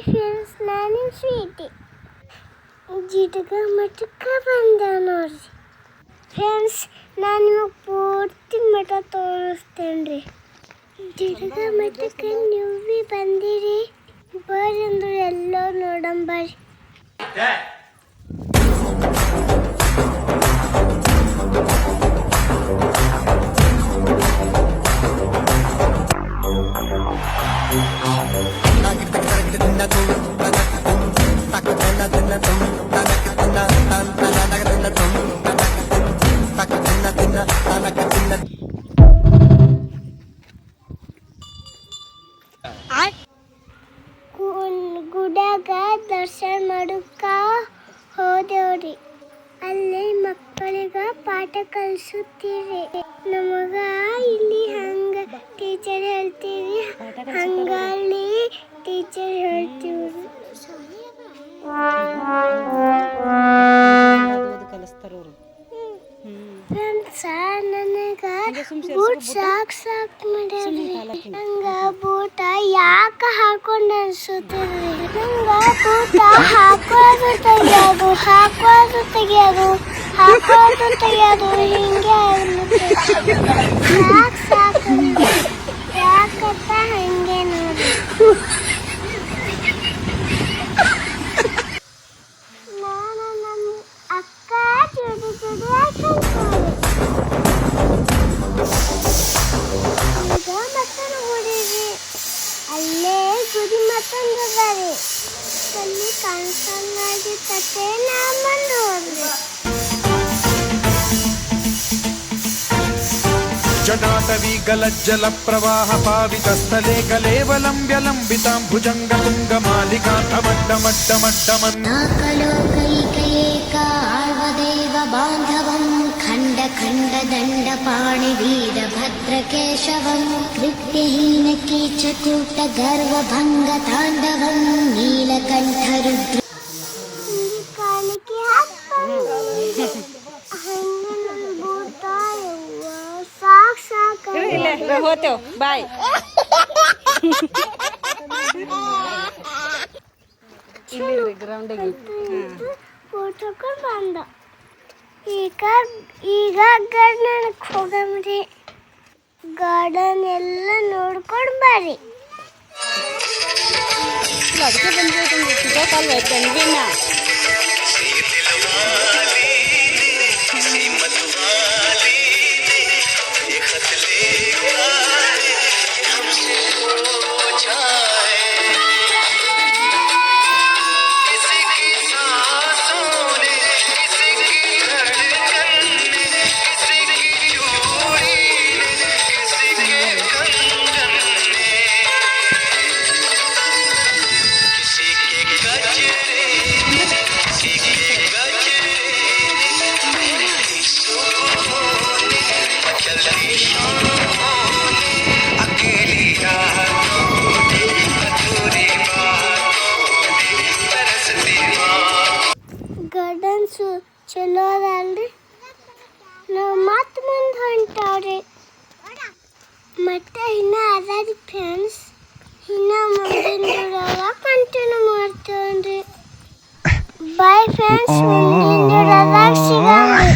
Friends, ನಾನು Sweety ಜಿಟಕ ಮಠಕ್ಕ ಬಂದೆ ನೋಡ್ರಿ. ಫ್ರೆಂಡ್ಸ್, ನಾನು ನಿಮಗೆ ಪೂರ್ತಿ ಮಠ ತೋರಿಸ್ತೇನೆ ರೀ. ಜಿಟಕ ಮಠಕ್ಕೆ ನೀವು ಭೀ ಬಂದಿರಿ, ಬರ್ರಿ ಅಂದ್ರೆ ಎಲ್ಲೋ ನೋಡಂಬರ್ರಿ. ಗುಡ್ಯಾಗ ದರ್ಶನ ಮಾಡಕ್ಕ ಹೋದೇವ್ರಿ. ಅಲ್ಲಿ ಮಕ್ಕಳಿಗೆ ಪಾಠ ಕಲಿಸುತ್ತೀರಿ. ನಮಗ ಇಲ್ಲಿ ಹಂಗ ಟೀಚರ್ ಹೇಳ್ತೀವಿ, ಹಂಗಲ್ಲಿ ಟೀಚರ್ ಹೇಳ್ತೀವಿ. ಫ್ರೆಂಡ್ಸ, ನನಗ ಬೂಟ್ ಸಾಕು ಮಾಡ್ಯಾರಿ. ನಂಗ ಬೂಟ ಯಾಕೆ ಹಾಕೊಂಡು ಅನ್ಸುತ್ತೀರಿ? ನಂಗ ಬೂಟ ಹಾಕೋದು ತೆಗಿಯೋದು, ಹಾಕೋದು ತೆಗಿಯೋದು, ಹಾಕೋದು ತೆಗಿಯೋದು ಹಿಂಗೆ ಆಗ್ಲತ್ತೈತಿ. ಸಾಕು ಯಾಕಂತ ಹಂಗೆ ನೋಡಿ. ನಾನು ನಮ್ಮ ಅಕ್ಕ ಜೋಡಿ ಜೋಡಿ ಹಾಕೊಂಡ್ರಿ. ಈಗ ಮತ್ತೊಂದು ಗುಡಿರಿ, ಅಲ್ಲೇ ಗುಡಿ ಮತ್ತೊಂದಿದ್ದಾರೆ. ಅಲ್ಲಿ ಕಾಣಿಸಲ್ಲಾಗಿತ್ತತೆ ನಾ ಬಂದು ಹೋದ್ರಿ. ಜಟಾಟವಿ ಗಲಜ್ಜಲ ಪ್ರವಾಹ ಪಾವಿತಸ್ಥಲೆ ಕಲೇವಲಂಬ್ಯ ಲಂಬಿತಾಂಭುಜಂಗ ತುಂಗ ಮಾಲಿಕಾಂತ ಮಡ್ಡ ಮಡ್ಡ ಮಡ್ಡ ನಾಕಲೋಕೈಕೈಕ ಆಳ್ವದೇವ ಬಾಂಧವಂ ಖಂಡ ಖಂಡ ದಂಡ ಪಾಣಿ ವೀರ ಭದ್ರ ಕೇಶವಂ ಕೃತ್ಯಹೀನ ಕೀಚಕೂಟ ಗರ್ವ ಭಂಗ ತಾಂಡವಂ ನೀಲಕಂಠ ರುದ್ರ ಕಾಣಿಕೆ ಹಾಕ್ಕೊಂಡು ಬೂಟ ಸಾಕು ಹೋತೇವ್ ಬಾಯ್. ಗ್ರೌಂಡಿಗೆ ಫೋಟೋಕೊಂಡು ಬಂದ. ಈಗ ಗಾರ್ಡನ್ಗೆ ಹೋಗಮ್ರಿ. ಗಾರ್ಡನ್ ಎಲ್ಲ ನೋಡ್ಕೊಂಡು ಬರ್ರಿ. ಅದಕ್ಕೆ ಬಂದ್ಬಿಟ್ಟು ಪೆನ್ವಿನ ಗಾರ್ಡನ್ಸು ಚಲೋ ಅದಲ್ರಿ. ನಾವು ಮತ್ತೆ ಮುಂದೆ ಹೊಂಟವ್ರಿ. ಮತ್ತೆ ಇನ್ನೂ ಅದಾರಿ ಫ್ರೆಂಡ್ಸ್. ಇನ್ನೂ ಮುಂದಿನ ಕಂಟಿನ್ಯೂ ಮಾಡ್ತೇವ್ರಿ. ಬಾಯ್ ಫ್ರೆಂಡ್ಸ್, ಮುಂದಿನ ಸಿಗಮ್ರಿ.